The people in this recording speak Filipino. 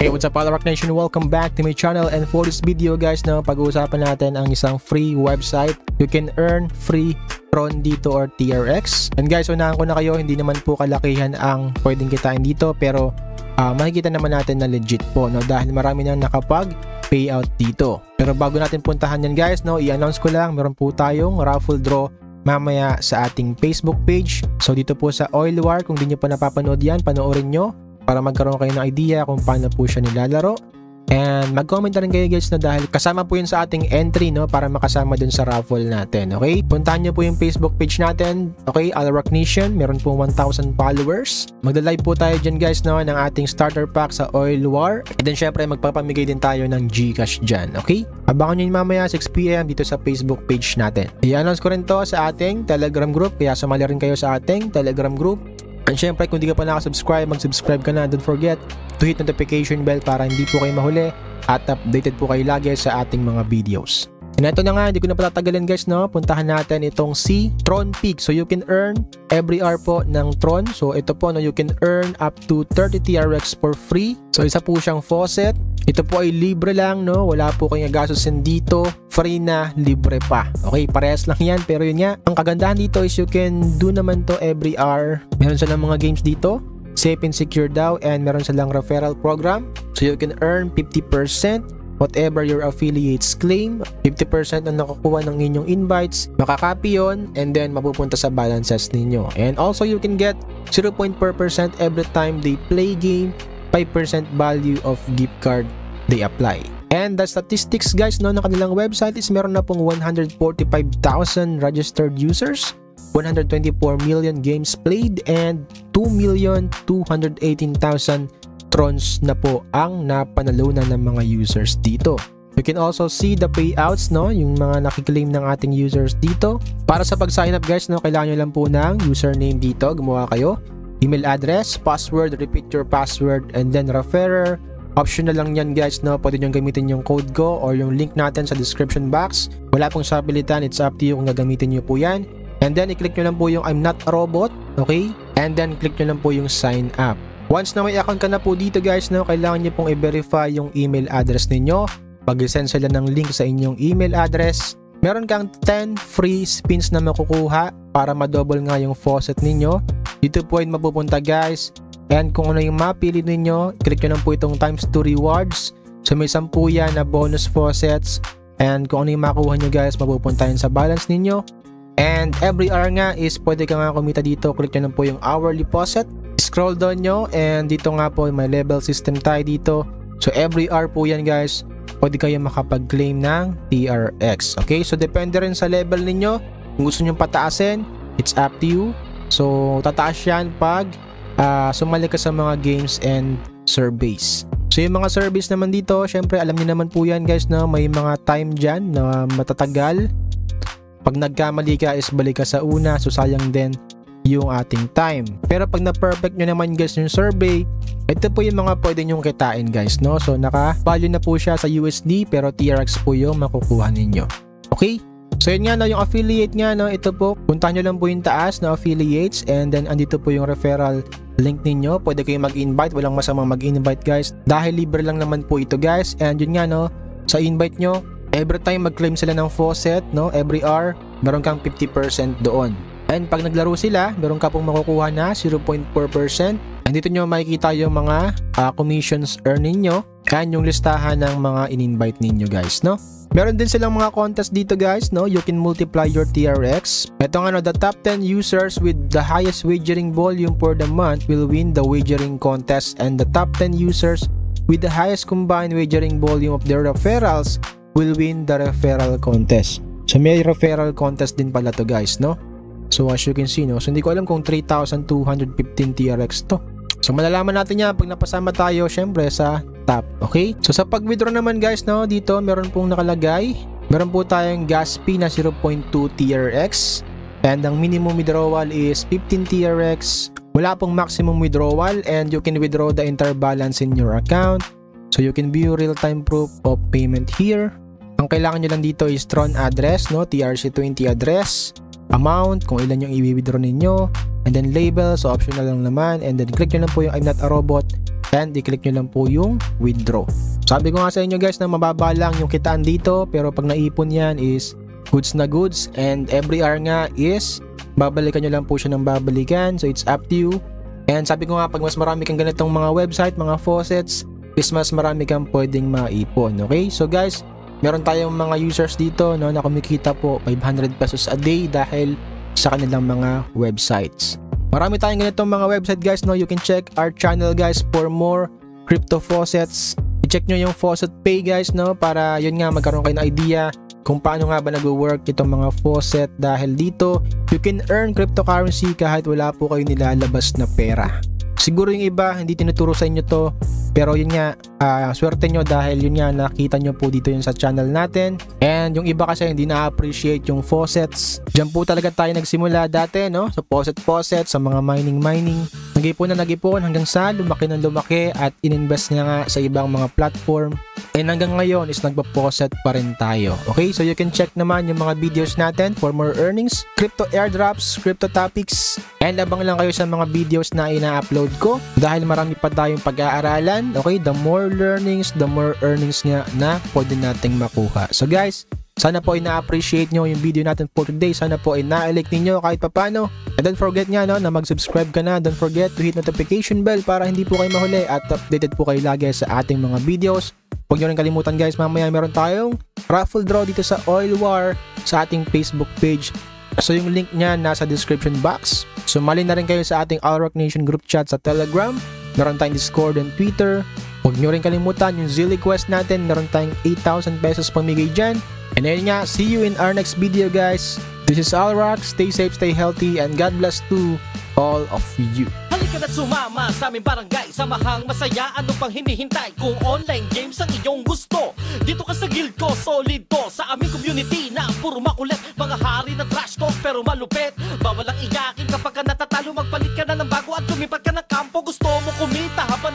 Hey, what's up Rock Nation? Welcome back to my channel, and for this video guys, pag-uusapan natin ang isang free website. You can earn free Tron dito or TRX. And guys, unahan ko na kayo, hindi naman po kalakihan ang pwedeng kitain dito, pero makikita naman natin na legit po, no? Dahil marami nang nakapag payout dito. Pero bago natin puntahan yan guys, i-announce ko lang, meron po tayong raffle draw mamaya sa ating Facebook page. So dito po sa Oil War, kung di nyo pa napapanood yan, panoorin nyo para magkaroon kayo ng idea kung paano po siya nilalaro. And mag-comment na rin kayo guys, dahil kasama po yun sa ating entry, para makasama dun sa raffle natin. Okay, puntahan nyo po yung Facebook page natin. Okay, Rock Nation, meron po 1,000 followers. Magda-live po tayo dyan guys, ng ating starter pack sa Oil War. And then syempre magpapamigay din tayo ng Gcash dyan. Okay, abangan nyo yun mamaya 6 PM dito sa Facebook page natin. I-announce ko rin to sa ating Telegram group, kaya sumali rin kayo sa ating Telegram group. And syempre, kung di ka pa nakasubscribe, mag-subscribe ka na. Don't forget to hit notification bell para hindi po kayo mahuli at updated po kayo lagi sa ating mga videos. And ito na nga, hindi ko na patatagalin guys, puntahan natin itong si Tron Peak. So you can earn every hour po ng Tron. So ito po, you can earn up to 30 TRX for free. So isa po siyang faucet. Ito po ay libre lang, wala po kayong gastusin dito, free na, libre pa. Okay, parehas lang yan, pero yun nga, ang kagandahan dito is you can do naman to every hour. Meron silang mga games dito, safe and secure daw, and meron silang referral program. So you can earn 50% whatever your affiliates claim. 50% ang nakukuha ng inyong invites, makakopy yun, and then mapupunta sa balances ninyo. And also you can get 0.4% every time they play game, 5% value of gift card they apply. And the statistics guys, ng kanilang website is meron na pong 145,000 registered users, 124 million games played, and 2,218,000 trons na po ang napanalunan ng mga users dito. You can also see the payouts, yung mga nakiklaim ng ating users dito. Para sa pag-sign up guys, kailangan nyo lang po ng username dito, gumawa kayo, email address, password, repeat your password, and then referrer. Optional lang yan guys, pwede nyo gamitin yung code ko or yung link natin sa description box. Wala pong sapilitan, it's up to you kung gagamitin nyo po yan. And then i-click nyo lang po yung I'm not a robot, okay? And then click nyo lang po yung sign up. Once na may account ka na po dito guys, kailangan nyo pong i-verify yung email address ninyo. Pag-send sila ng link sa inyong email address, meron kang 10 free spins na makukuha para ma-double nga yung faucet ninyo. Dito po ay mapupunta guys, and kung ano yung mapili ninyo, click nyo lang po itong times 2 rewards. So may 10 yan na bonus faucets, and kung ano yung makuha nyo guys, mapupunta yun sa balance ninyo. And every hour nga is pwede ka nga kumita dito. Click nyo lang po yung hourly faucet, scroll down nyo, and dito nga po may level system tayo dito. So every hour po yan guys, pwede kayo makapag-claim ng TRX. Okay, so depende rin sa level ninyo. Kung gusto nyo pataasin, it's up to you. So tataas yan pag sumali ka sa mga games and surveys. So yung mga surveys naman dito, syempre alam niyo naman po yan guys, may mga time dyan na matatagal. Pag nagkamali ka is balik ka sa una, so sayang din yung ating time. Pero pag na-perfect nyo naman guys yung survey, ito po yung mga pwede nyong kitain guys, so naka-value na po siya sa USD, pero TRX po yung makukuha ninyo. Okay? So yun nga, yung affiliate nga, ito po, puntahan nyo lang po yung taas na affiliates, and then andito po yung referral link ninyo. Pwede kayong mag-invite, walang masamang mag-invite guys, dahil libre lang naman po ito guys. And yun nga, sa invite nyo, every time mag-claim sila ng faucet, every hour, meron kang 50% doon. And pag naglaro sila, meron ka pong makukuha na 0.4%. And dito nyo makikita yung mga commissions earn ninyo, and yung listahan ng mga in-invite ninyo guys, Meron din silang mga contest dito guys, you can multiply your TRX. Ito nga, the top 10 users with the highest wagering volume for the month will win the wagering contest, and the top 10 users with the highest combined wagering volume of their referrals will win the referral contest. So may referral contest din pala to guys, So as you can see, so hindi ko alam kung 3,215 TRX to. So malalaman natin yan pag napasama tayo syempre sa top. Okay, so sa pag-withdraw naman guys, dito meron pong nakalagay, meron po tayong gas fee na 0.2 TRX, and ang minimum withdrawal is 15 TRX. Wala pong maximum withdrawal, and you can withdraw the entire balance in your account. So you can view real-time proof of payment here. Ang kailangan nyo lang dito is Tron address, TRC20 address, amount, kung ilan yung i-withdraw ninyo, and then label, so optional lang naman, and then click nyo lang po yung I'm not a robot, and i-click nyo lang po yung withdraw. Sabi ko nga sa inyo guys na mababa lang yung kitaan dito, pero pag naipon yan is goods na goods, and every hour nga is babalikan nyo lang po siya ng babalikan, so it's up to you. And sabi ko nga, pag mas marami kang ganitong mga website, mga faucets, is mas marami kang pwedeng maipon. Okay, so guys, meron tayong mga users dito, no, na kumikita po 500 pesos a day dahil sa kanilang mga websites. Marami tayong ganitong mga website guys, no. You can check our channel guys for more crypto faucets. I-check nyo yung faucet pay guys, no, para yun nga magkaroon kayo ng idea kung paano nga ba nag-work itong mga faucet, dahil dito you can earn cryptocurrency kahit wala po kayo nilalabas na pera. Siguro yung iba hindi tinuturo sa inyo to, pero yun nga, swerte nyo dahil yun nga nakita nyo po dito yun sa channel natin. And yung iba kasi hindi na-appreciate yung faucets. Diyan po talaga tayo nagsimula dati, no? Sa faucet, sa mga mining. Nag-ipon na nag-ipon hanggang sa lumaki ng lumaki at ininvest niya nga sa ibang mga platform. And hanggang ngayon is nagpa-faucet pa rin tayo. Okay, so you can check naman yung mga videos natin for more earnings, crypto airdrops, crypto topics, and abang lang kayo sa mga videos na ina-upload ko dahil marami pa tayong pag-aaralan. Okay, the more learnings, the more earnings nga na pwede nating makuha. So guys, sana po ay na-appreciate nyo yung video natin for today. Sana po ay na-like ninyo kahit papano. And don't forget nga, no, na mag-subscribe ka na. Don't forget to hit notification bell para hindi po kayo mahuli at updated po kayo lagi sa ating mga videos. Huwag nyo rin kalimutan guys, mamaya meron tayong raffle draw dito sa Oil War sa ating Facebook page. So yung link nya nasa description box. Sumali na rin kayo sa ating Alrock Nation group chat sa Telegram. Meron tayong Discord and Twitter. Huwag nyo rin kalimutan yung Zilly Quest natin. Meron tayong 8,000 pesos pamigay dyan. And ayun nga, see you in our next video guys. This is Alrock. Stay safe, stay healthy, and God bless to all of you. Halika na't sumama sa aming barangay, samahang masaya, ano pang hinihintay? Kung online games ang iyong gusto, dito ka sa guild ko, solid to. Sa aming community na puro makulit, mga hari ng trash talk pero malupit. Bawal ang iyakin kapag ka natatalo, magpalit ka na ng bago at lumipat ka ng kampo. Gusto mo kumita habang